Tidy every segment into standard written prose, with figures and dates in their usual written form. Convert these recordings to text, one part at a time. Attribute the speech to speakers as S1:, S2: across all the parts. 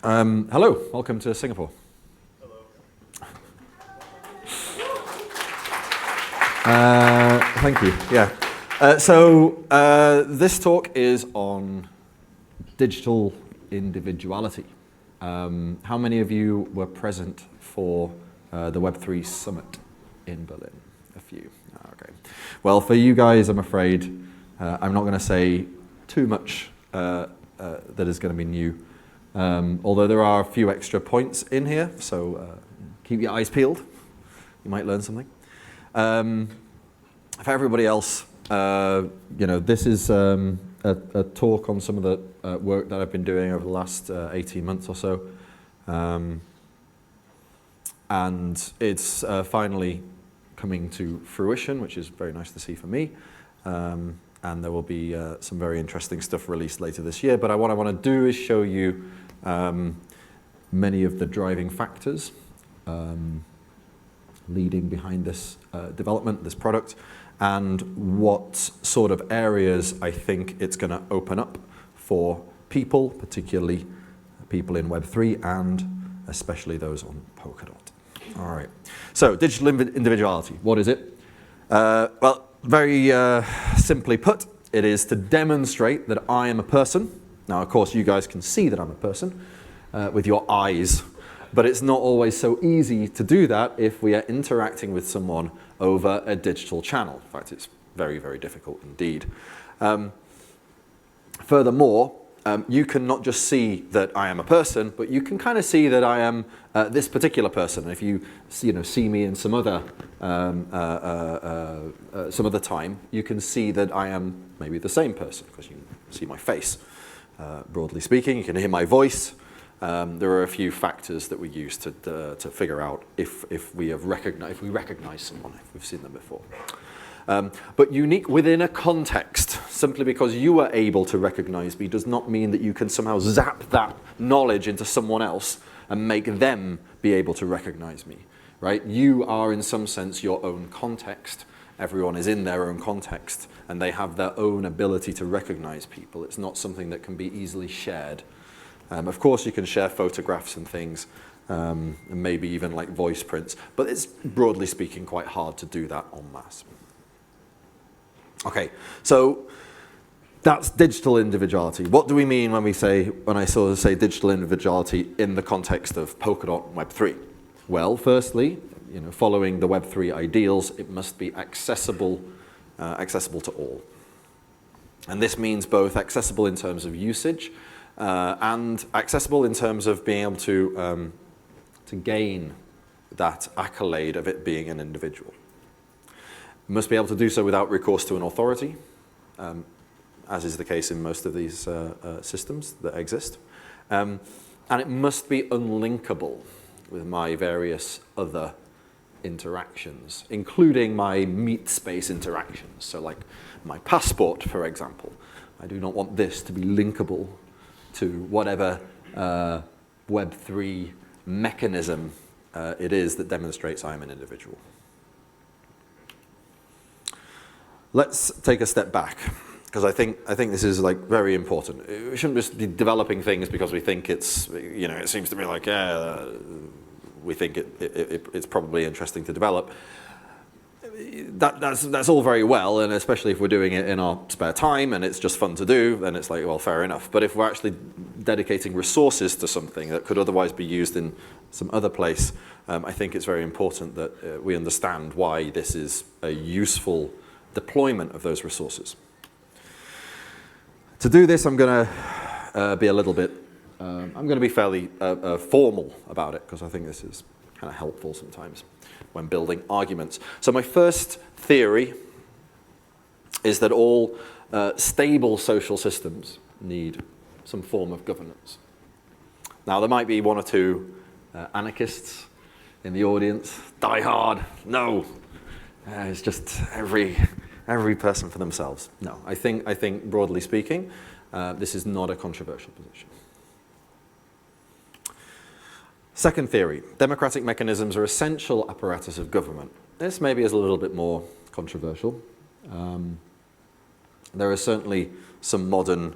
S1: Hello, welcome to Singapore. Thank you. Yeah. This talk is on digital individuality. How many of you were present for the Web3 Summit in Berlin? A few. Okay. Well, for you guys, I'm afraid I'm not going to say too much that is going to be new. Although there are a few extra points in here, so keep your eyes peeled. You might learn something. For everybody else, this is a talk on some of the work that I've been doing over the last 18 months or so. And it's finally coming to fruition, which is very nice to see for me. And there will be some very interesting stuff released later this year. But what I want to do is show you many of the driving factors leading behind this development, this product, and what sort of areas I think it's going to open up for people, particularly people in Web3 and especially those on Polkadot. All right. So digital individuality, what is it? Well, very simply put, it is to demonstrate that I am a person. Now, of course, you guys can see that I'm a person with your eyes, but it's not always so easy to do that if we are interacting with someone over a digital channel. In fact, it's very, very difficult indeed. Furthermore, you can not just see that I am a person, but you can kind of see that I am this particular person. If you see me in some other time, you can see that I am maybe the same person because you can see my face. Broadly speaking, you can hear my voice. There are a few factors that we use to figure out if we recognize someone, if we've seen them before. But unique within a context, simply because you are able to recognize me does not mean that you can somehow zap that knowledge into someone else and make them be able to recognize me, right? You are in some sense your own context. Everyone is in their own context and they have their own ability to recognize people. It's not something that can be easily shared. Of course, you can share photographs and things, and maybe even like voice prints, but it's broadly speaking quite hard to do that en masse. Okay, so that's digital individuality. What do we mean when I sort of say digital individuality in the context of Polkadot Web3? Well, firstly, following the Web3 ideals, it must be accessible to all. And this means both accessible in terms of usage and accessible in terms of being able to gain that accolade of it being an individual. You must be able to do so without recourse to an authority, as is the case in most of these systems that exist. And it must be unlinkable with my various other interactions, including my meat space interactions. So like my passport, for example. I do not want this to be linkable to whatever Web3 mechanism it is that demonstrates I am an individual. Let's take a step back, because I think this is like very important. We shouldn't just be developing things because we think it's, it seems to be like, we think it's probably interesting to develop. That's all very well, and especially if we're doing it in our spare time and it's just fun to do, then it's like, well, fair enough. But if we're actually dedicating resources to something that could otherwise be used in some other place, I think it's very important that we understand why this is a useful deployment of those resources. To do this, I'm going to be a little bit, I'm going to be fairly formal about it, because I think this is kind of helpful sometimes when building arguments. So my first theory is that all stable social systems need some form of governance. Now, there might be one or two anarchists in the audience. Die hard, no. It's just every person for themselves. No, I think broadly speaking, this is not a controversial position. Second theory, democratic mechanisms are essential apparatus of government. This maybe is a little bit more controversial. There are certainly some modern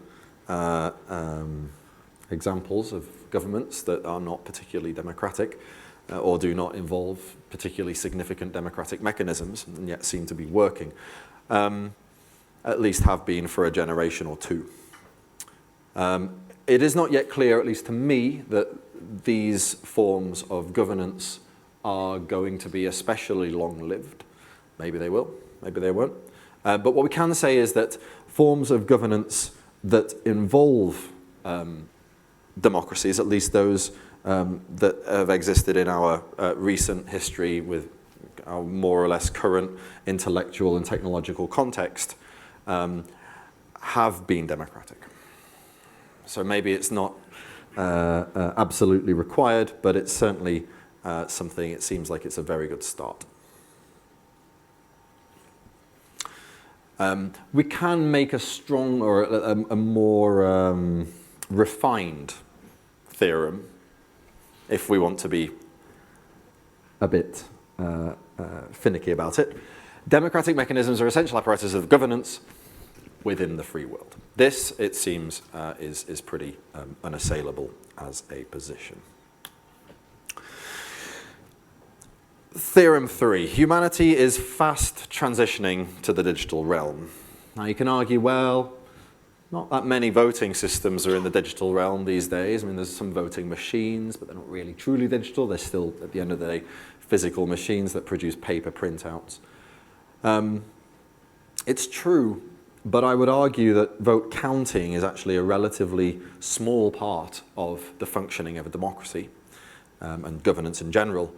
S1: examples of governments that are not particularly democratic or do not involve particularly significant democratic mechanisms, and yet seem to be working, at least have been for a generation or two. It is not yet clear, at least to me, that these forms of governance are going to be especially long-lived. Maybe they will, maybe they won't. But what we can say is that forms of governance that involve democracies, at least those that have existed in our recent history with our more or less current intellectual and technological context, have been democratic. So maybe it's not absolutely required, but it's certainly something, it seems like it's a very good start. We can make a strong or a more refined theorem if we want to be a bit finicky about it. Democratic mechanisms are essential apparatuses of governance within the free world. This, it seems, is pretty unassailable as a position. Theorem 3. Humanity is fast transitioning to the digital realm. Now you can argue, well, not that many voting systems are in the digital realm these days. I mean, there's some voting machines, but they're not really truly digital. They're still, at the end of the day, physical machines that produce paper printouts. It's true, but I would argue that vote counting is actually a relatively small part of the functioning of a democracy and governance in general.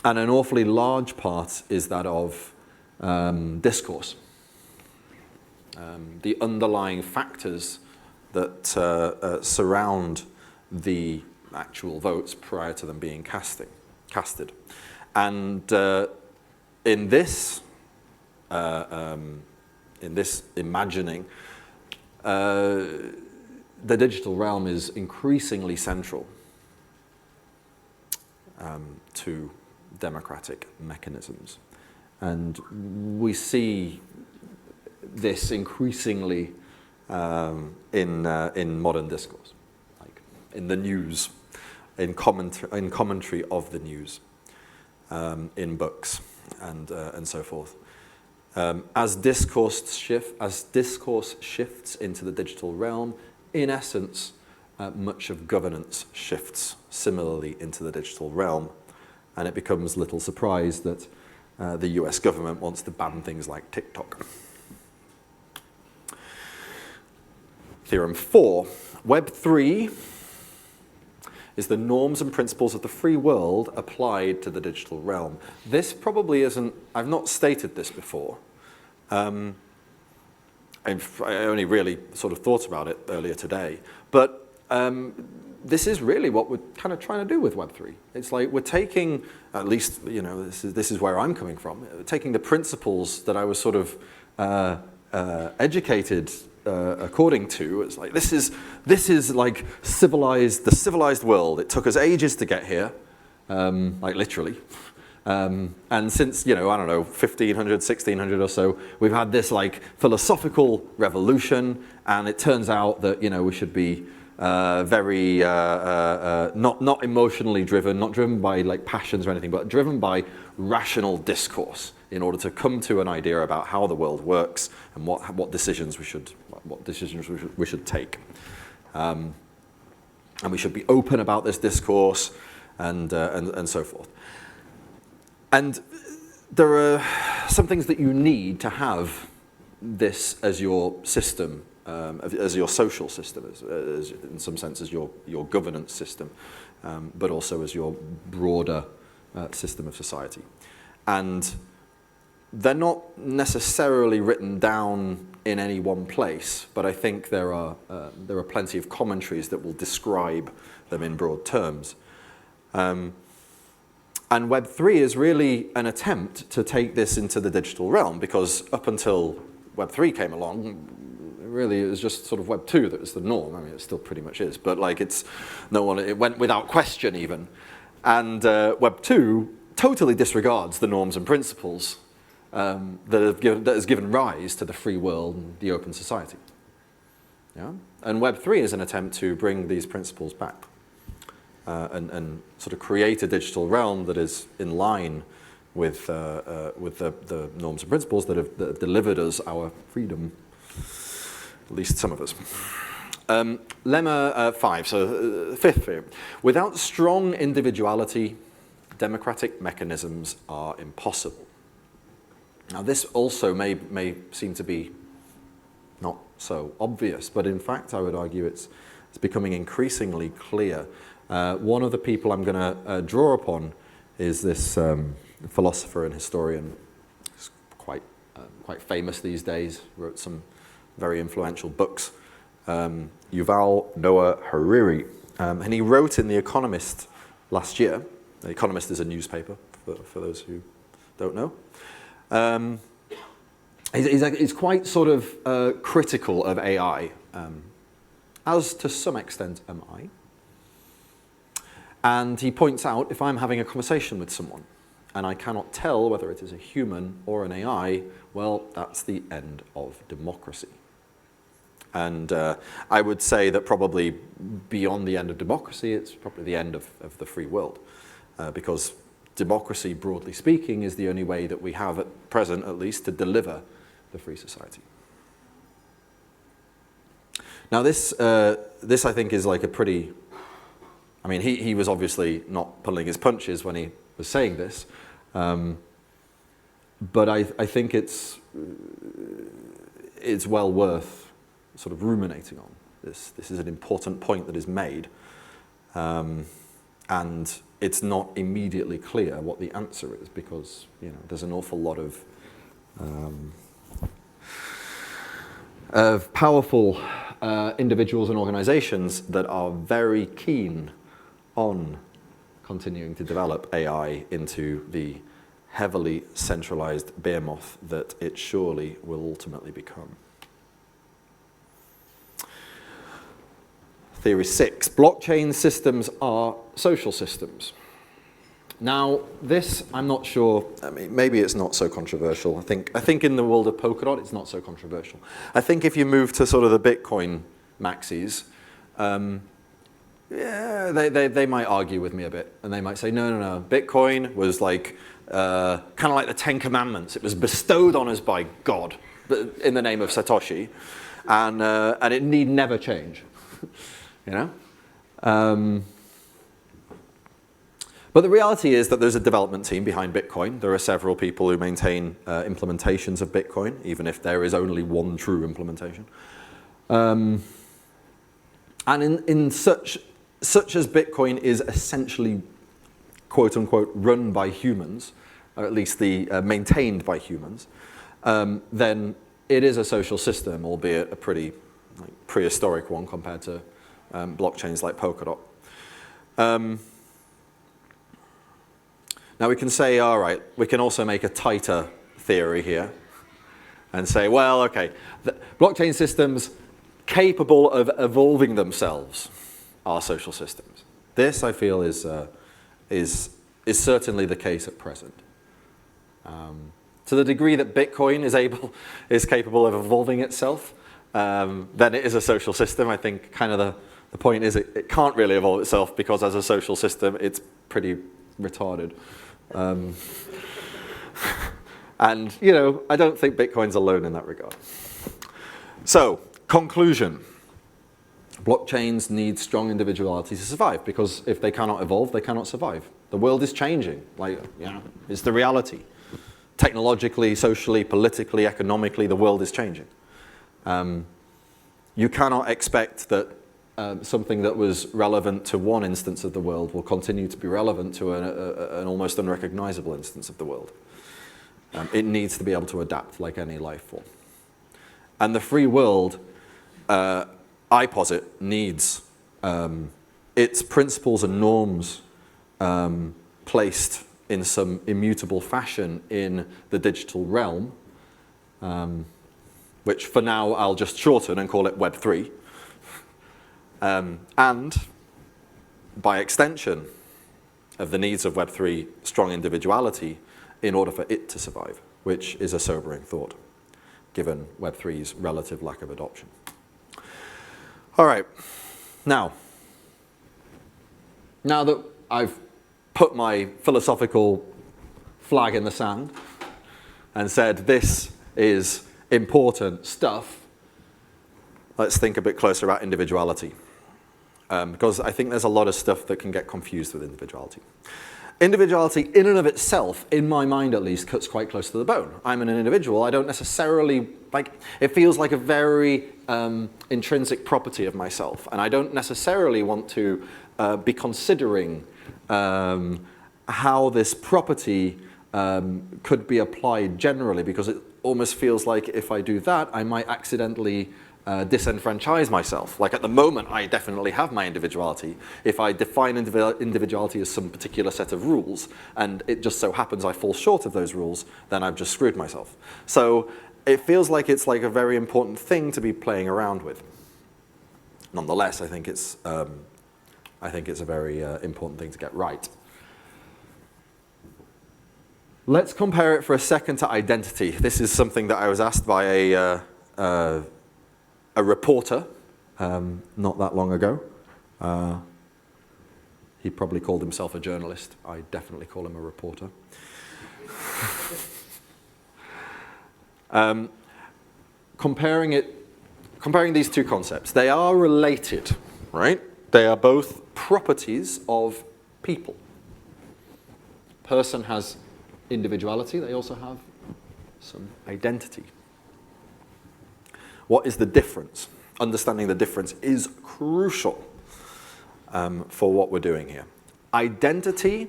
S1: And an awfully large part is that of discourse. The underlying factors that surround the actual votes prior to them being casted. And in this imagining, the digital realm is increasingly central to democratic mechanisms. And we see this increasingly in modern discourse, like in the news, in commentary of the news, in books, and so forth. As discourse shifts into the digital realm, in essence, much of governance shifts similarly into the digital realm, and it becomes little surprise that the US government wants to ban things like TikTok. Theorem 4. Web3 is the norms and principles of the free world applied to the digital realm. This probably isn't, I've not stated this before. I only really sort of thought about it earlier today. But this is really what we're kind of trying to do with Web3. It's like we're taking, at least, you know, this is where I'm coming from, taking the principles that I was sort of educated according to. It's like this is like the civilized world. It took us ages to get here, like literally. And since, you know, I don't know, 1500, 1600 or so, we've had this like philosophical revolution, and it turns out that, you know, we should be very not emotionally driven, not driven by like passions or anything, but driven by rational discourse in order to come to an idea about how the world works and what decisions we should take. And we should be open about this discourse and so forth. And there are some things that you need to have this as your system, as your social system, as in some sense as your governance system, but also as your broader system of society. And they're not necessarily written down in any one place, but I think there are plenty of commentaries that will describe them in broad terms. And Web3 is really an attempt to take this into the digital realm, because up until Web3 came along, really it was just sort of Web2 that was the norm. I mean, it still pretty much is, but like it went without question even. And Web2 totally disregards the norms and principles that has given rise to the free world and the open society. Yeah? And Web3 is an attempt to bring these principles back and sort of create a digital realm that is in line with the norms and principles that have delivered us our freedom, at least some of us. Lemma 5, so fifth theory. Without strong individuality, democratic mechanisms are impossible. Now this also may seem to be not so obvious, but in fact I would argue it's becoming increasingly clear. One of the people I'm going to draw upon is this philosopher and historian. He's quite famous these days, wrote some very influential books. Yuval Noah Harari, and he wrote in The Economist last year. The Economist is a newspaper, for those who don't know. He's quite sort of critical of AI, as to some extent am I. And he points out, if I'm having a conversation with someone and I cannot tell whether it is a human or an AI, well, that's the end of democracy. And I would say that probably beyond the end of democracy, it's probably the end of the free world. Because democracy, broadly speaking, is the only way that we have at present, at least, to deliver the free society. Now this I think is like a pretty, I mean, he was obviously not pulling his punches when he was saying this, but I think it's well worth sort of ruminating on. This is an important point that is made, and it's not immediately clear what the answer is, because there's an awful lot of powerful individuals and organizations that are very keen on continuing to develop AI into the heavily centralized behemoth that it surely will ultimately become. Theory 6, blockchain systems are social systems. Now, this, I'm not sure, I mean, maybe it's not so controversial. I think in the world of Polkadot, it's not so controversial. I think if you move to sort of the Bitcoin maxis, yeah, they might argue with me a bit, and they might say, no, Bitcoin was like, kind of like the Ten Commandments. It was bestowed on us by God in the name of Satoshi, and it need never change, But the reality is that there's a development team behind Bitcoin. There are several people who maintain implementations of Bitcoin, even if there is only one true implementation. And in such as Bitcoin is essentially, quote unquote, run by humans, or at least maintained by humans, then it is a social system, albeit a pretty prehistoric one compared to blockchains like Polkadot. Now we can say, all right, we can also make a tighter theory here and say, well, okay, the blockchain systems capable of evolving themselves are social systems. This, I feel, is certainly the case at present. To the degree that Bitcoin is capable of evolving itself, then it is a social system. I think kind of the point is it can't really evolve itself because as a social system, it's pretty retarded. And, I don't think Bitcoin's alone in that regard. So, conclusion. Blockchains need strong individuality to survive, because if they cannot evolve, they cannot survive. The world is changing. It's the reality. Technologically, socially, politically, economically, the world is changing. You cannot expect that something that was relevant to one instance of the world will continue to be relevant to an almost unrecognizable instance of the world. It needs to be able to adapt like any life form. And the free world, I posit, needs its principles and norms placed in some immutable fashion in the digital realm, which for now I'll just shorten and call it Web3. And by extension of the needs of Web3, strong individuality in order for it to survive, which is a sobering thought, given Web3's relative lack of adoption. All right, now that I've put my philosophical flag in the sand and said this is important stuff, let's think a bit closer about individuality. Because I think there's a lot of stuff that can get confused with individuality. Individuality in and of itself, in my mind at least, cuts quite close to the bone. I'm an individual. I don't necessarily, it feels like a very intrinsic property of myself. And I don't necessarily want to be considering how this property could be applied generally, because it almost feels like if I do that, I might accidentally disenfranchise myself. Like at the moment, I definitely have my individuality. If I define individuality as some particular set of rules, and it just so happens I fall short of those rules, then I've just screwed myself. So it feels like it's like a very important thing to be playing around with. Nonetheless, I think it's a very important thing to get right. Let's compare it for a second to identity. This is something that I was asked by a reporter not that long ago. He probably called himself a journalist. I definitely call him a reporter. Comparing these two concepts, they are related, right? They are both properties of people. Person has individuality, they also have some identity. What is the difference? Understanding the difference is crucial for what we're doing here. Identity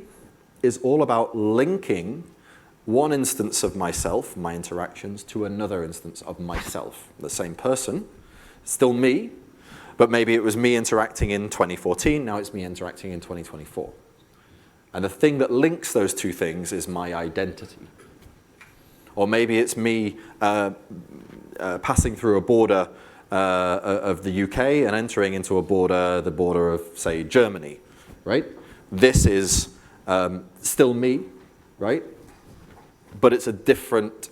S1: is all about linking one instance of myself, my interactions, to another instance of myself. The same person, still me, but maybe it was me interacting in 2014, now it's me interacting in 2024. And the thing that links those two things is my identity. Or maybe it's me passing through a border of the UK and entering into the border of, say, Germany, right? This is still me, right? But it's a different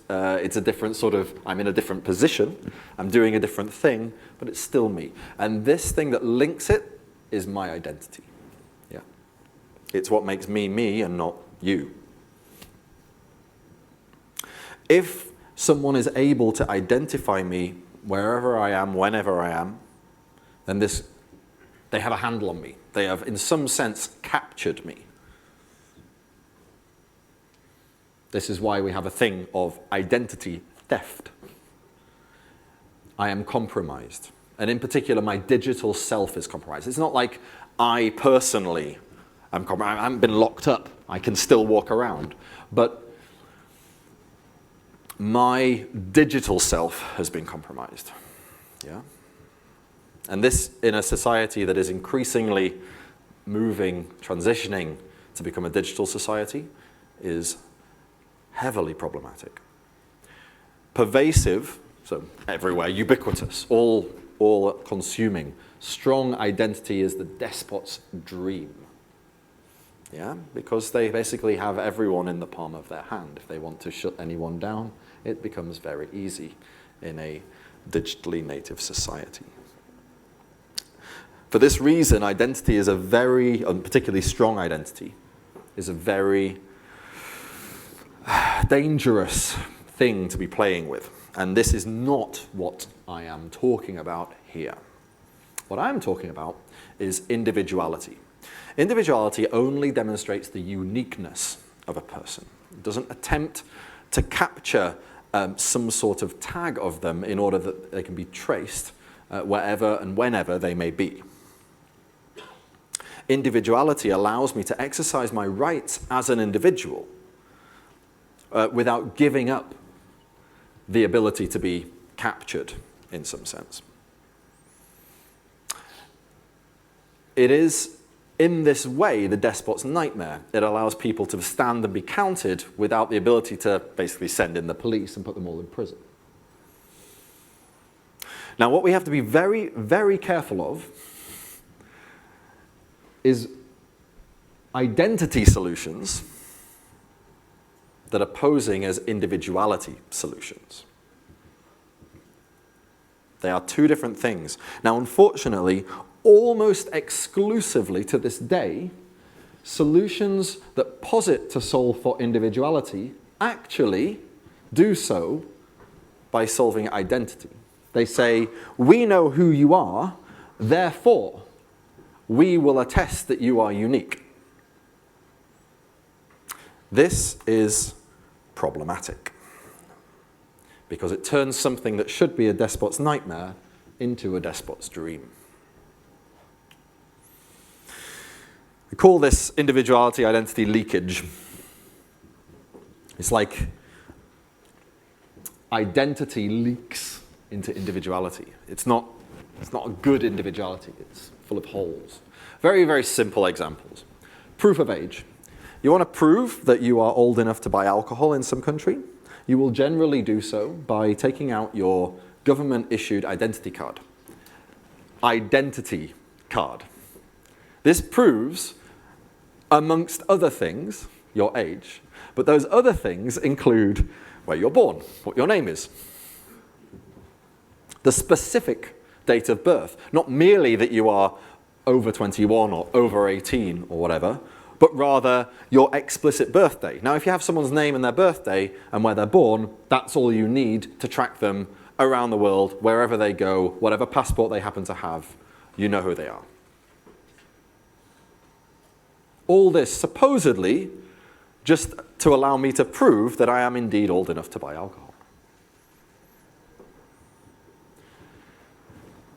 S1: sort of, I'm in a different position, I'm doing a different thing, but it's still me. And this thing that links it is my identity. Yeah. It's what makes me me and not you. If someone is able to identify me wherever I am, whenever I am, then they have a handle on me. They have, in some sense, captured me. This is why we have a thing of identity theft. I am compromised. And in particular, my digital self is compromised. It's not like I personally am compromised. I haven't been locked up. I can still walk around. But my digital self has been compromised. Yeah? And this, in a society that is increasingly transitioning to become a digital society, is heavily problematic. Pervasive, so everywhere, ubiquitous, all consuming. Strong identity is the despot's dream. Yeah, because they basically have everyone in the palm of their hand. If they want to shut anyone down, it becomes very easy in a digitally native society. For this reason, identity is particularly strong identity, is a very dangerous thing to be playing with. And this is not what I am talking about here. What I'm talking about is individuality. Individuality only demonstrates the uniqueness of a person. It doesn't attempt to capture some sort of tag of them in order that they can be traced wherever and whenever they may be. Individuality allows me to exercise my rights as an individual without giving up the ability to be captured in some sense. It is, in this way, the despot's nightmare. It allows people to stand and be counted without the ability to basically send in the police and put them all in prison. Now, what we have to be very, very careful of is identity solutions that are posing as individuality solutions. They are two different things. Now, unfortunately, almost exclusively to this day, solutions that posit to solve for individuality actually do so by solving identity. They say, we know who you are, therefore, we will attest that you are unique. This is problematic because it turns something that should be a despot's nightmare into a despot's dream. We call this individuality identity leakage. It's like identity leaks into individuality. It's not a good individuality. It's full of holes. Very, very simple examples. Proof of age. You want to prove that you are old enough to buy alcohol in some country? You will generally do so by taking out your government-issued identity card. Identity card. This proves, amongst other things, your age. But those other things include where you're born, what your name is, the specific date of birth, not merely that you are over 21 or over 18 or whatever, but rather your explicit birthday. Now, if you have someone's name and their birthday and where they're born, that's all you need to track them around the world, wherever they go, whatever passport they happen to have, you know who they are. All this supposedly just to allow me to prove that I am indeed old enough to buy alcohol.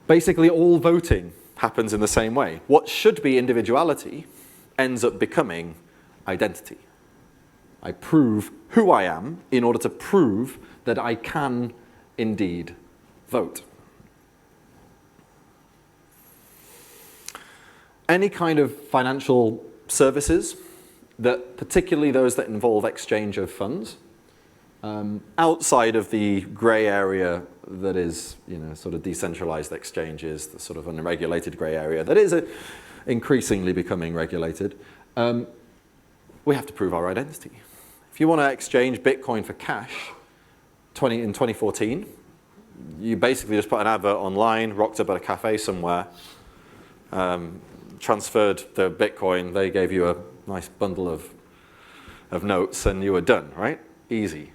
S1: Basically, all voting happens in the same way. What should be individuality ends up becoming identity. I prove who I am in order to prove that I can indeed vote. Any kind of financial services, particularly those that involve exchange of funds, outside of the grey area that is, sort of decentralized exchanges, the sort of unregulated grey area that is increasingly becoming regulated, we have to prove our identity. If you want to exchange Bitcoin for cash in 2014, you basically just put an advert online, rocked up at a cafe somewhere, transferred the Bitcoin, they gave you a nice bundle of notes, and you were done, right? Easy.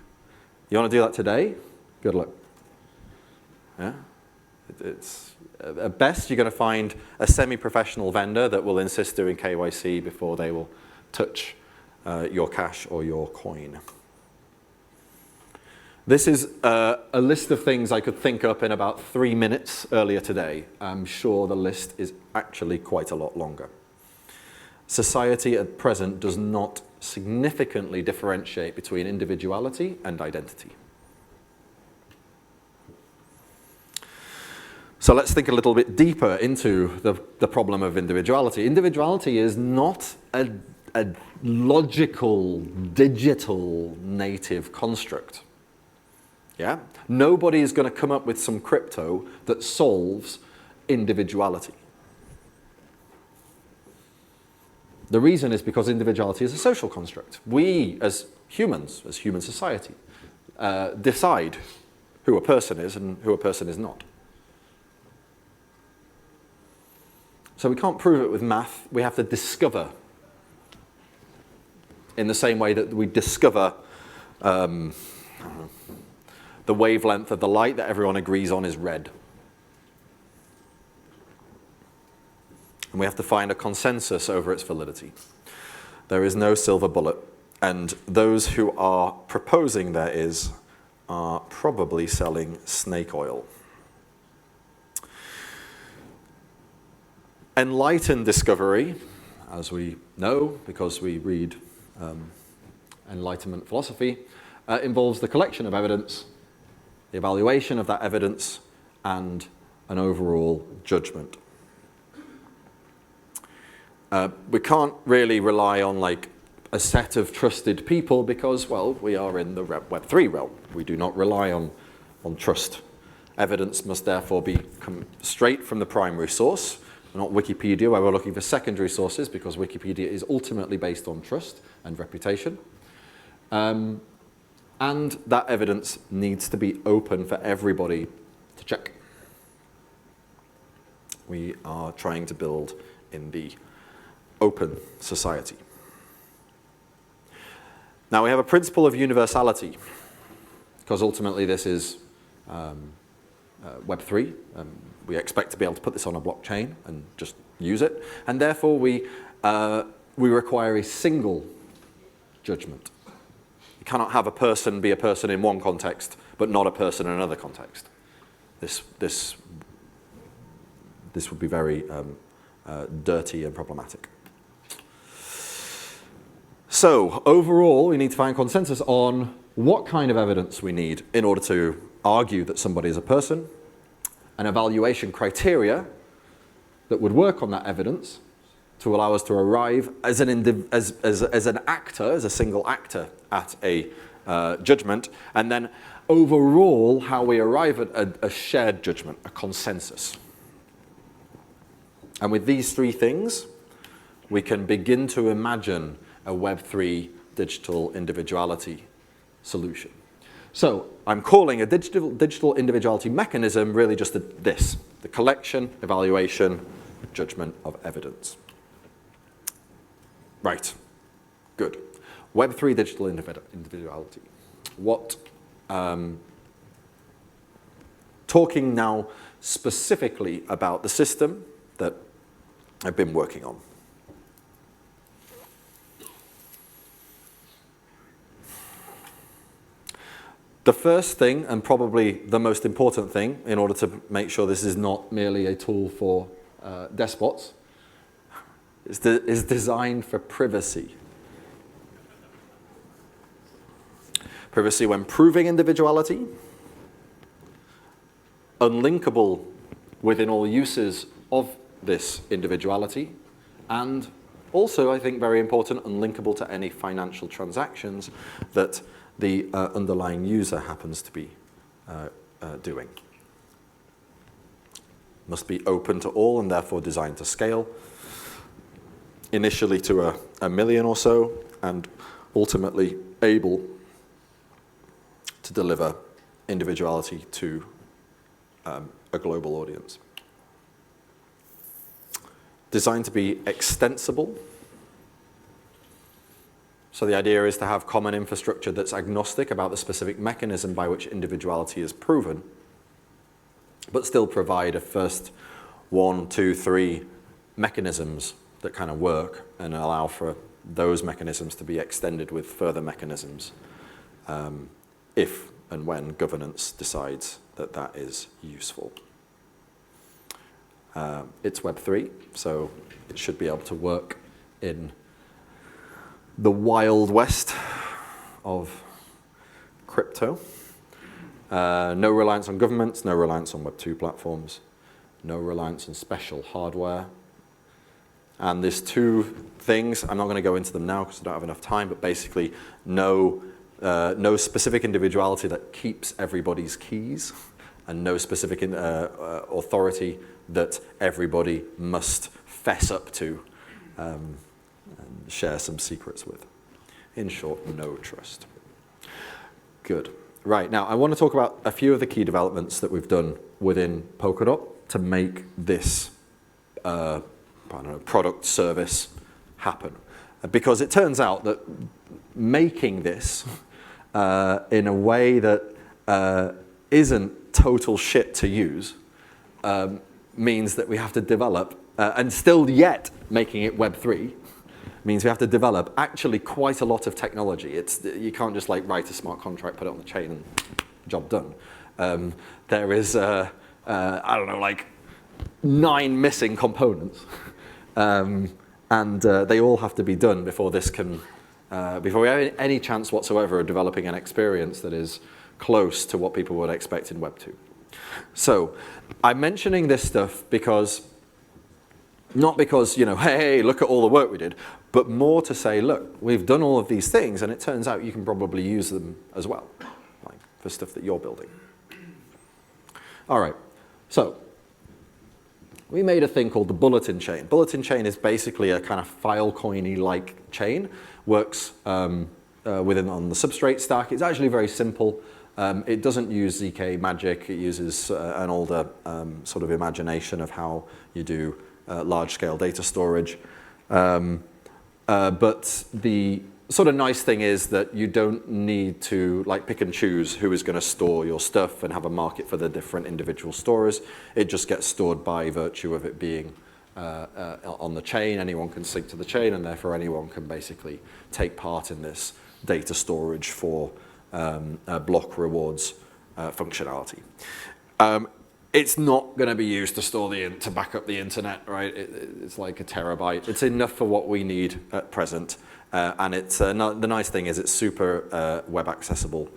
S1: You want to do that today? Good luck. Yeah? It's at best, you're going to find a semi-professional vendor that will insist doing KYC before they will touch your cash or your coin. This is a list of things I could think up in about 3 minutes earlier today. I'm sure the list is actually quite a lot longer. Society at present does not significantly differentiate between individuality and identity. So let's think a little bit deeper into the problem of individuality. Individuality is not a logical, digital, native construct. Yeah? Nobody is going to come up with some crypto that solves individuality. The reason is because individuality is a social construct. We, as humans, as human society, decide who a person is and who a person is not. So we can't prove it with math. We have to discover, in the same way that we discover the wavelength of the light that everyone agrees on is red. And we have to find a consensus over its validity. There is no silver bullet, and those who are proposing there is are probably selling snake oil. Enlightened discovery, as we know because we read Enlightenment philosophy, involves the collection of evidence, the evaluation of that evidence, and an overall judgment. We can't really rely on like a set of trusted people because, well, we are in the Web3 realm. We do not rely on trust. Evidence must therefore come straight from the primary source, not Wikipedia, where we're looking for secondary sources, because Wikipedia is ultimately based on trust and reputation. And that evidence needs to be open for everybody to check. we are trying to build in the open society. Now we have a principle of universality, because ultimately this is Web3. We expect to be able to put this on a blockchain and just use it, and therefore we require a single judgment. You cannot have a person be a person in one context, but not a person in another context. This would be very dirty and problematic. So overall, we need to find consensus on what kind of evidence we need in order to argue that somebody is a person, an evaluation criteria that would work on that evidence to allow us to arrive as an actor, as a single actor at a judgment, and then overall how we arrive at a shared judgment, a consensus. And with these three things, we can begin to imagine a Web3 digital individuality solution. So I'm calling a digital individuality mechanism really just this, the collection, evaluation, judgment of evidence. Right, good. Web3 digital individuality. What, talking now specifically about the system that I've been working on. The first thing, and probably the most important thing, in order to make sure this is not merely a tool for despots, is designed for privacy. Privacy when proving individuality, unlinkable within all uses of this individuality, and also, I think very important, unlinkable to any financial transactions that the underlying user happens to be doing. Must be open to all and therefore designed to scale, initially to a million or so, and ultimately able to deliver individuality to a global audience. Designed to be extensible. So the idea is to have common infrastructure that's agnostic about the specific mechanism by which individuality is proven, but still provide a first 1, 2, 3 mechanisms that kind of work and allow for those mechanisms to be extended with further mechanisms if and when governance decides that that is useful. It's Web3, so it should be able to work in the wild west of crypto. No reliance on governments, no reliance on Web2 platforms, no reliance on special hardware. And there's two things, I'm not going to go into them now because I don't have enough time, but basically no specific individuality that keeps everybody's keys, and no specific authority that everybody must fess up to and share some secrets with. In short, no trust. Good. Right, now I want to talk about a few of the key developments that we've done within Polkadot to make this product service happen. Because it turns out that making this in a way that isn't total shit to use means that we have to develop, and still yet making it Web3, means we have to develop actually quite a lot of technology. You can't just like write a smart contract, put it on the chain, and job done. There is, I don't know, like 9 missing components. And they all have to be done before this can, before we have any chance whatsoever of developing an experience that is close to what people would expect in Web 2. So I'm mentioning this stuff because, not because, you know, hey, look at all the work we did, but more to say, look, we've done all of these things, and it turns out you can probably use them as well, like for stuff that you're building. All right, so we made a thing called the bulletin chain. Bulletin chain is basically a kind of Filecoin-y like chain, works on the substrate stack. It's actually very simple. It doesn't use ZK magic. It uses an older sort of imagination of how you do large-scale data storage. But the sort of nice thing is that you don't need to like pick and choose who is going to store your stuff and have a market for the different individual storers. It just gets stored by virtue of it being on the chain. Anyone can sync to the chain, and therefore anyone can basically take part in this data storage for block rewards functionality. It's not going to be used to store to back up the internet, right? It's like a terabyte. It's enough for what we need at present, and it's the nice thing is it's super web accessible,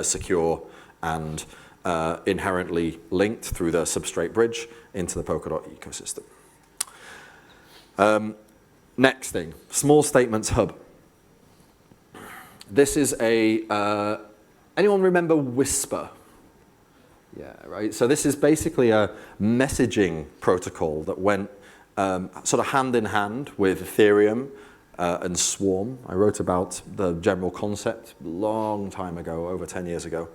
S1: secure, and inherently linked through the substrate bridge into the Polkadot ecosystem. Next thing, small statements hub. This is anyone remember Whisper? Yeah, right. So this is basically a messaging protocol that went sort of hand in hand with Ethereum and Swarm. I wrote about the general concept a long time ago, over 10 years ago,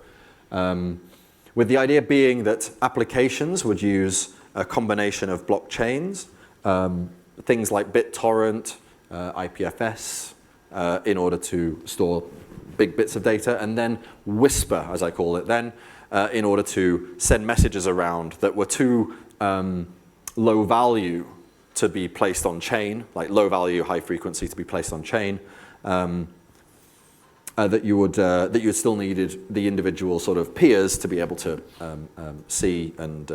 S1: with the idea being that applications would use a combination of blockchains, things like BitTorrent, IPFS, in order to store big bits of data, and then Whisper, as I call it then, in order to send messages around that were too low value to be placed on chain, like low value, high frequency to be placed on chain, that you still needed the individual sort of peers to be able to see and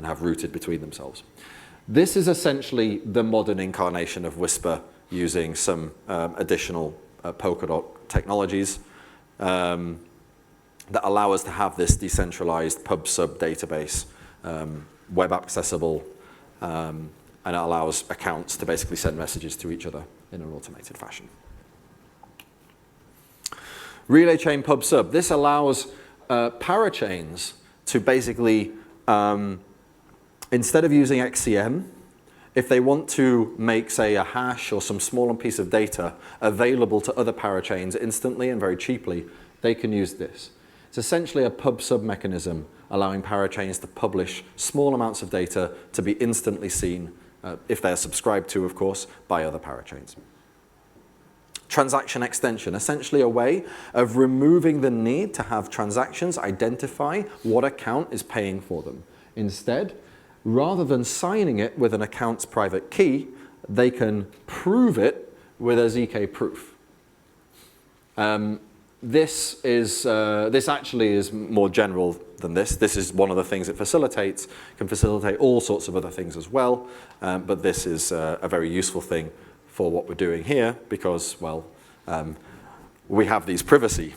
S1: have routed between themselves. This is essentially the modern incarnation of Whisper using some additional Polkadot technologies that allow us to have this decentralized pub/sub database, web accessible, and it allows accounts to basically send messages to each other in an automated fashion. Relay chain pub/sub. This allows parachains to basically, instead of using XCM, if they want to make, say, a hash or some small piece of data available to other parachains instantly and very cheaply, they can use this. It's essentially a pub/sub mechanism allowing parachains to publish small amounts of data to be instantly seen, if they're subscribed to, of course, by other parachains. Transaction extension, essentially a way of removing the need to have transactions identify what account is paying for them. Instead, rather than signing it with an account's private key, they can prove it with a ZK proof. This actually is more general than this. This is one of the things it facilitates. Can facilitate all sorts of other things as well, but this is a very useful thing for what we're doing here because, well, we have these privacy,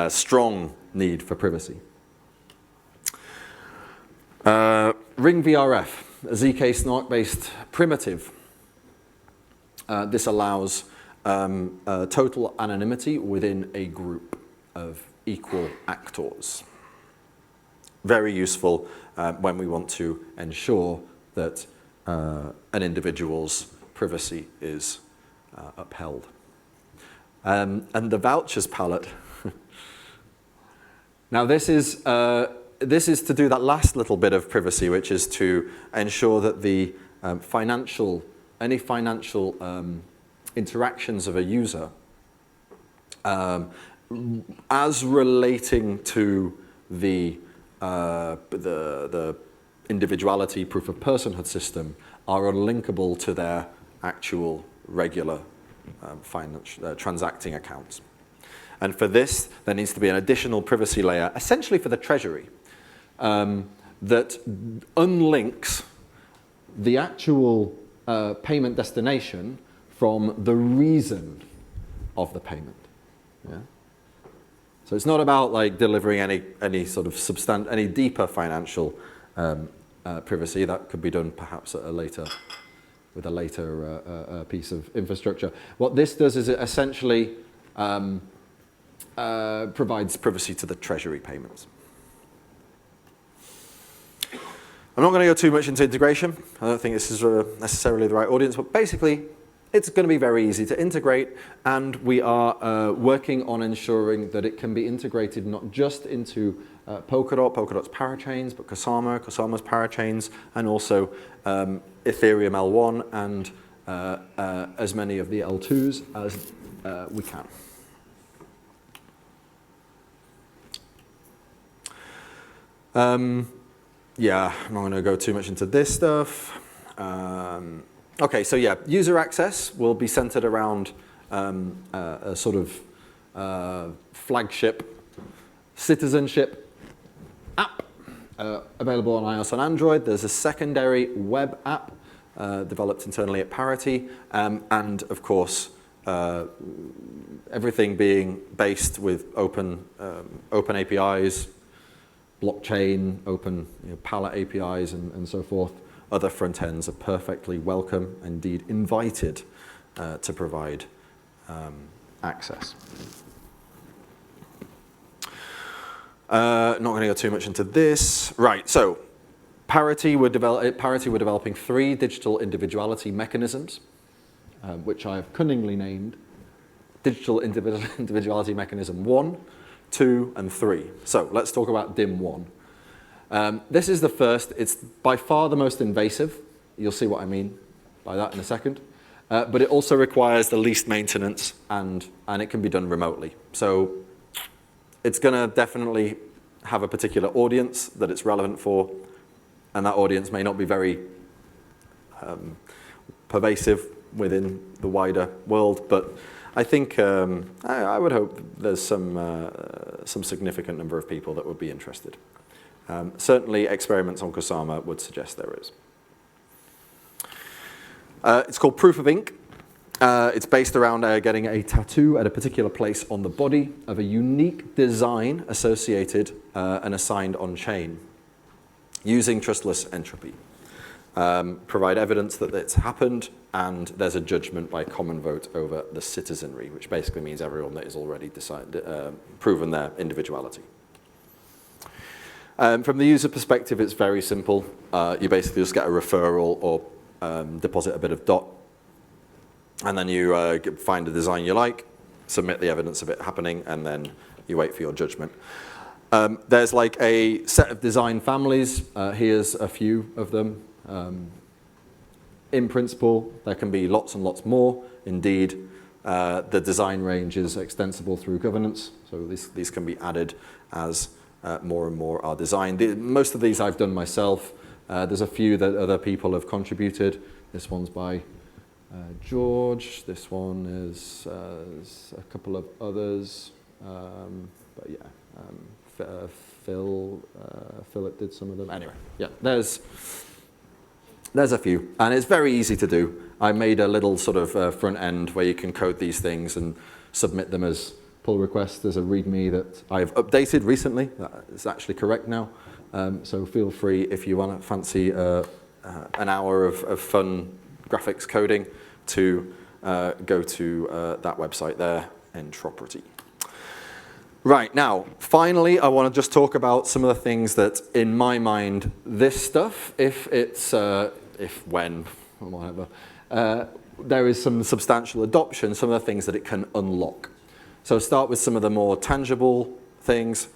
S1: strong need for privacy. Ring VRF, a ZK snark-based primitive. This allows total anonymity within a group of equal actors. Very useful when we want to ensure that an individual's privacy is upheld. And the vouchers palette. Now this is to do that last little bit of privacy, which is to ensure that the any financial interactions of a user as relating to the individuality proof of personhood system are unlinkable to their actual regular transacting accounts. And for this, there needs to be an additional privacy layer, essentially for the treasury, that unlinks the actual payment destination from the reason of the payment. Yeah? So it's not about like delivering any sort of any deeper financial privacy. That could be done perhaps at with a later piece of infrastructure. What this does is it essentially provides privacy to the treasury payments. I'm not going to go too much into integration. I don't think this is necessarily the right audience, but basically it's going to be very easy to integrate, and we are working on ensuring that it can be integrated not just into Polkadot's parachains, but Kusama's parachains, and also Ethereum L1 and as many of the L2s as we can. Yeah, I'm not going to go too much into this stuff. Okay, so yeah, user access will be centered around a sort of flagship citizenship app available on iOS and Android. There's a secondary web app developed internally at Parity, and of course, everything being based with open APIs, blockchain, open palette APIs, and so forth. Other front ends are perfectly welcome, indeed invited, to provide access. Not going to go too much into this. Right, so Parity were developing 3 digital individuality mechanisms, which I have cunningly named Digital Individuality Mechanism 1, 2, and 3. So let's talk about DIM 1. This is the first. It's by far the most invasive. You'll see what I mean by that in a second. But it also requires the least maintenance, and it can be done remotely. So it's going to definitely have a particular audience that it's relevant for, and that audience may not be very pervasive within the wider world, but I think I would hope there's some significant number of people that would be interested. Certainly experiments on Kusama would suggest there is. It's called Proof of Ink. It's based around getting a tattoo at a particular place on the body of a unique design associated and assigned on chain using trustless entropy. Provide evidence that it's happened, and there's a judgment by common vote over the citizenry, which basically means everyone that is already proven their individuality. From the user perspective, it's very simple. You basically just get a referral or deposit a bit of DOT, and then you find a design you like, submit the evidence of it happening, and then you wait for your judgment. There's like a set of design families. Here's a few of them. In principle, there can be lots and lots more. Indeed, the design range is extensible through governance, so these can be added as more and more are designed. Most of these I've done myself. There's a few that other people have contributed. This one's by George. This one is a couple of others. But yeah, Philip did some of them. Anyway, yeah, there's a few, and it's very easy to do. I made a little sort of front end where you can code these things and submit them as pull requests. There's a README that I've updated recently. That is actually correct now. So feel free, if you want to fancy an hour of fun graphics coding, to go to that website there, Entroperty. Right, now, finally, I want to just talk about some of the things that, in my mind, this stuff, when, or whatever, there is some substantial adoption, some of the things that it can unlock. So start with some of the more tangible things.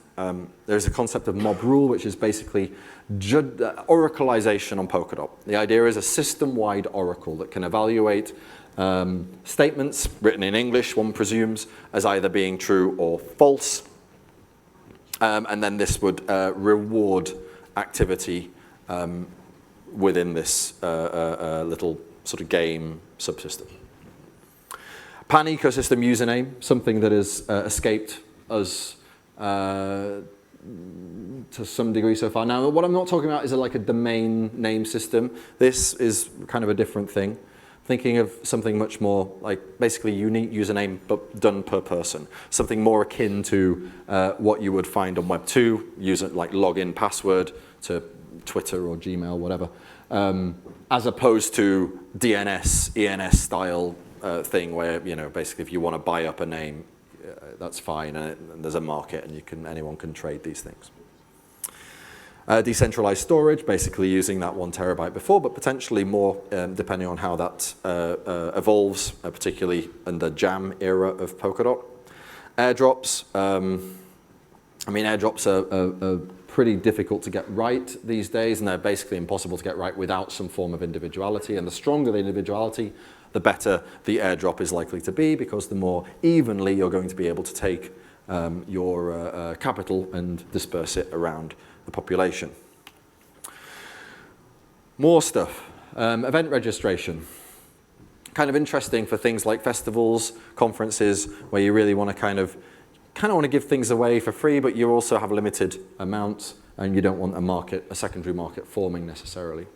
S1: There's a concept of mob rule, which is basically oracleization on Polkadot. The idea is a system-wide oracle that can evaluate statements written in English, one presumes, as either being true or false. And then this would reward activity within this little sort of game subsystem. Pan ecosystem username, something that has escaped us to some degree so far. Now, what I'm not talking about is like a domain name system. This is kind of a different thing. Thinking of something much more like basically unique username, but done per person. Something more akin to what you would find on Web 2, user like login password to Twitter or Gmail, whatever, as opposed to DNS, ENS style thing where, you know, basically if you want to buy up a name, that's fine, and there's a market, and anyone can trade these things. Decentralized storage, basically using that 1 terabyte before, but potentially more depending on how that evolves, particularly in the jam era of Polkadot. Airdrops. I mean, airdrops are pretty difficult to get right these days, and they're basically impossible to get right without some form of individuality. And the stronger the individuality, the better the airdrop is likely to be, because the more evenly you're going to be able to take your capital and disperse it around the population. More stuff. Event registration. Kind of interesting for things like festivals, conferences, where you really want to kind of want to give things away for free, but you also have limited amounts, and you don't want a secondary market forming necessarily.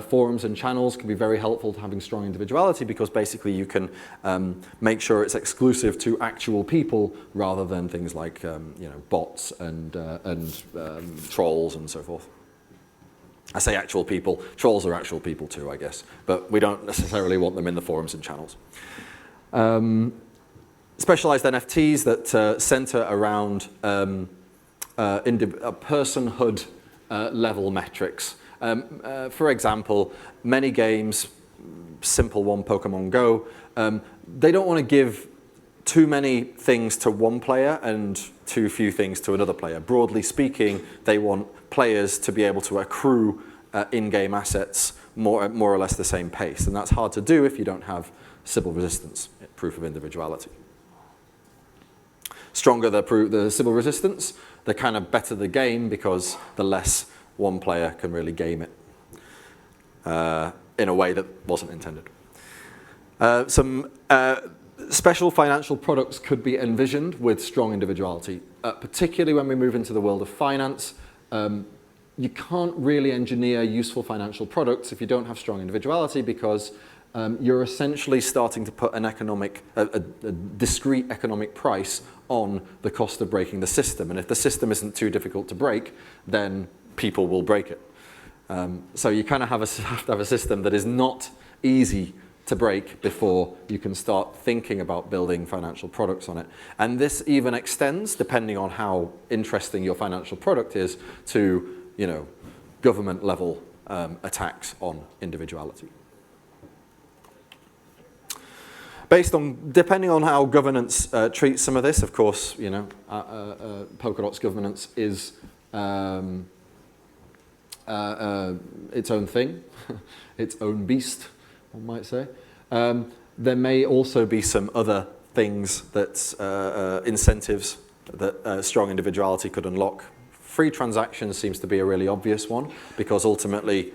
S1: Forums and channels can be very helpful to having strong individuality, because basically you can make sure it's exclusive to actual people rather than things like bots and trolls and so forth. I say actual people. Trolls are actual people too, I guess, but we don't necessarily want them in the forums and channels. Specialized NFTs that center around personhood level metrics. For example, many games, simple one, Pokemon Go, they don't want to give too many things to one player and too few things to another player. Broadly speaking, they want players to be able to accrue in-game assets more or less the same pace. And that's hard to do if you don't have Sybil resistance, proof of individuality. Stronger the Sybil resistance, the kind of better the game, because the less one player can really game it in a way that wasn't intended. Some special financial products could be envisioned with strong individuality, particularly when we move into the world of finance. You can't really engineer useful financial products if you don't have strong individuality, because you're essentially starting to put a discrete economic price on the cost of breaking the system. And if the system isn't too difficult to break, then people will break it. So you kind of have to have a system that is not easy to break before you can start thinking about building financial products on it. And this even extends, depending on how interesting your financial product is, to government level attacks on individuality. Depending on how governance treats some of this, of course, Polkadot's governance is its own thing, its own beast, one might say. There may also be some other things that incentives that strong individuality could unlock. Free transactions seems to be a really obvious one, because ultimately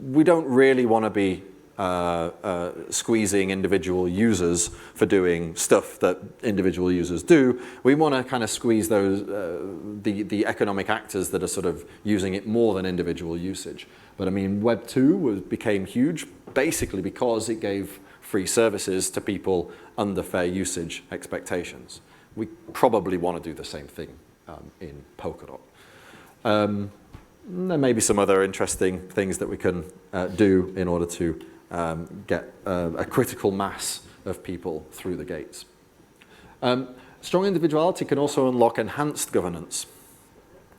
S1: we don't really want to be squeezing individual users for doing stuff that individual users do. We want to kind of squeeze those the economic actors that are sort of using it more than individual usage. But I mean, Web 2 became huge basically because it gave free services to people under fair usage expectations. We probably want to do the same thing in Polkadot. There may be some other interesting things that we can do in order to get a critical mass of people through the gates. Strong individuality can also unlock enhanced governance.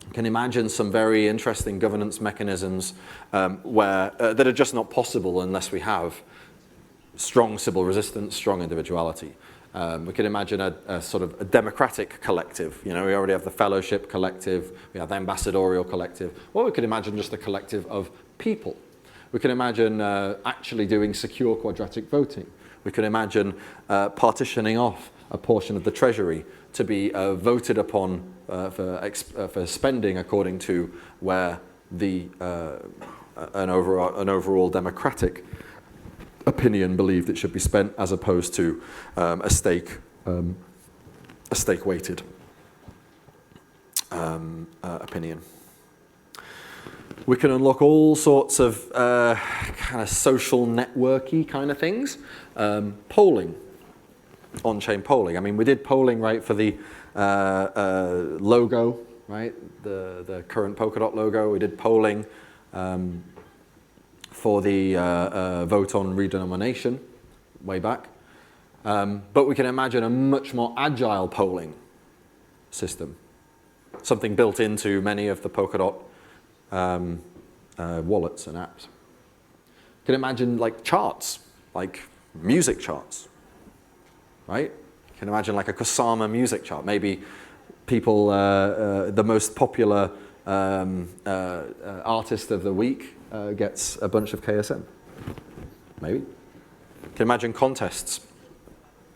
S1: You can imagine some very interesting governance mechanisms that are just not possible unless we have strong Sybil resistance, strong individuality. We can imagine a sort of a democratic collective. We already have the fellowship collective, we have the ambassadorial collective. Or we could imagine just a collective of people. We can imagine actually doing secure quadratic voting. We can imagine partitioning off a portion of the treasury to be voted upon for spending according to where an overall democratic opinion believed it should be spent, as opposed to a stake weighted opinion. We can unlock all sorts of kind of social networky kind of things. Polling, on-chain polling. I mean, we did polling, right, for the logo, right, the current Polkadot logo. We did polling for the vote on redenomination way back. But we can imagine a much more agile polling system. something built into many of the Polkadot wallets and apps. You can imagine like charts, like music charts, right? You can imagine like a Kusama music chart. Maybe people, the most popular artist of the week gets a bunch of KSM. Maybe. You can imagine contests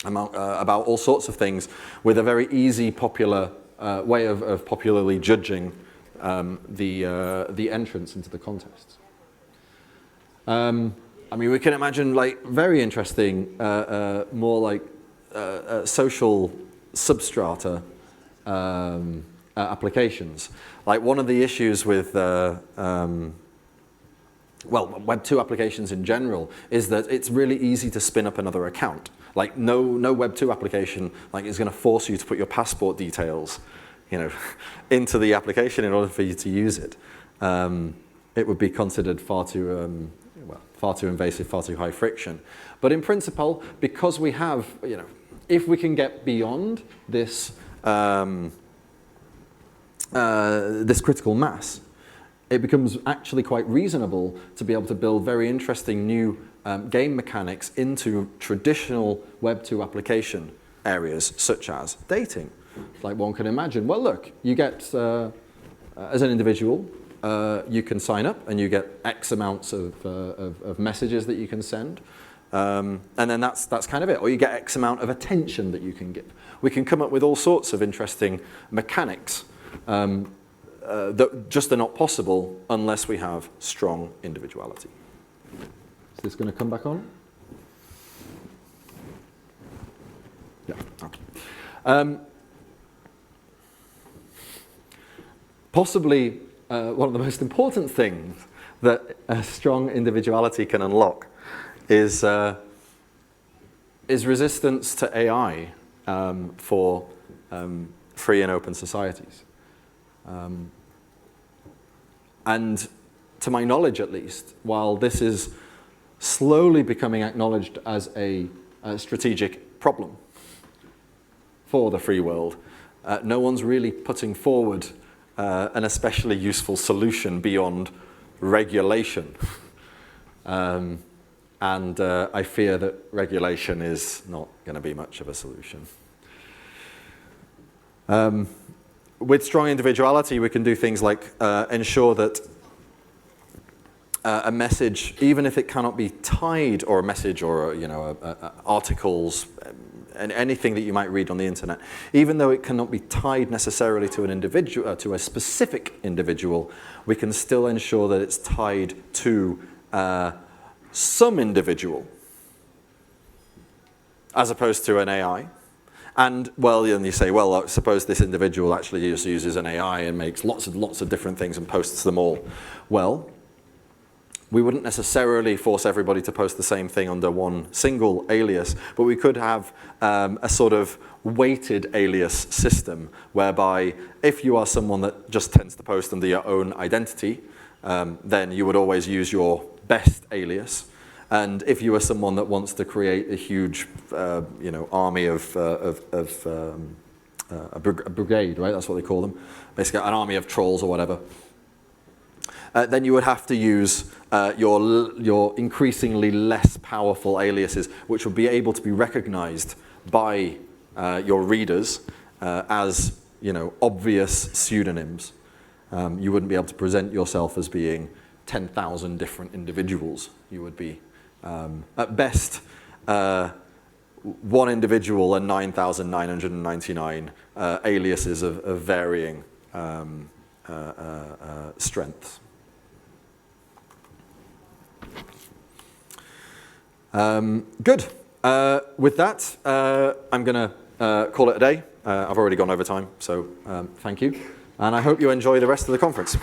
S1: about all sorts of things with a very easy, popular way of popularly judging the entrance into the contests. I mean, we can imagine like very interesting, more like social substrata applications. Like one of the issues with well, Web 2 applications in general is that it's really easy to spin up another account. Like no Web 2 application like is going to force you to put your passport details, you know, into the application in order for you to use it. It would be considered far too invasive, far too high friction. But in principle, because we have, you know, if we can get beyond this this critical mass, it becomes actually quite reasonable to be able to build very interesting new game mechanics into traditional Web 2 application areas, such as dating. Like one can imagine, well, look, you get, as an individual, you can sign up and you get X amounts of messages that you can send. And then that's kind of it. Or you get X amount of attention that you can give. We can come up with all sorts of interesting mechanics that just are not possible unless we have strong individuality. Is this going to come back on? Yeah. Okay. Possibly one of the most important things that a strong individuality can unlock is resistance to AI for free and open societies. And to my knowledge, at least, while this is slowly becoming acknowledged as a strategic problem for the free world, no one's really putting forward an especially useful solution beyond regulation. And I fear that regulation is not going to be much of a solution. With strong individuality, we can do things like ensure that a message, even if it cannot be tied, or a message, or articles, and anything that you might read on the internet, even though it cannot be tied necessarily to an individual, to a specific individual, we can still ensure that it's tied to some individual, as opposed to an AI. And, well, then you say, well, suppose this individual actually just uses an AI and makes lots of different things and posts them all. Well, we wouldn't necessarily force everybody to post the same thing under one single alias, but we could have a sort of weighted alias system, whereby if you are someone that just tends to post under your own identity, then you would always use your best alias. And if you are someone that wants to create a huge, army of a brigade, right? That's what they call them. Basically, an army of trolls or whatever. Then you would have to use your increasingly less powerful aliases, which would be able to be recognized by your readers as, obvious pseudonyms. You wouldn't be able to present yourself as being 10,000 different individuals. You would be, at best, one individual and 9,999 aliases of varying strengths. Good. With that, I'm going to call it a day. I've already gone over time, so thank you. And I hope you enjoy the rest of the conference.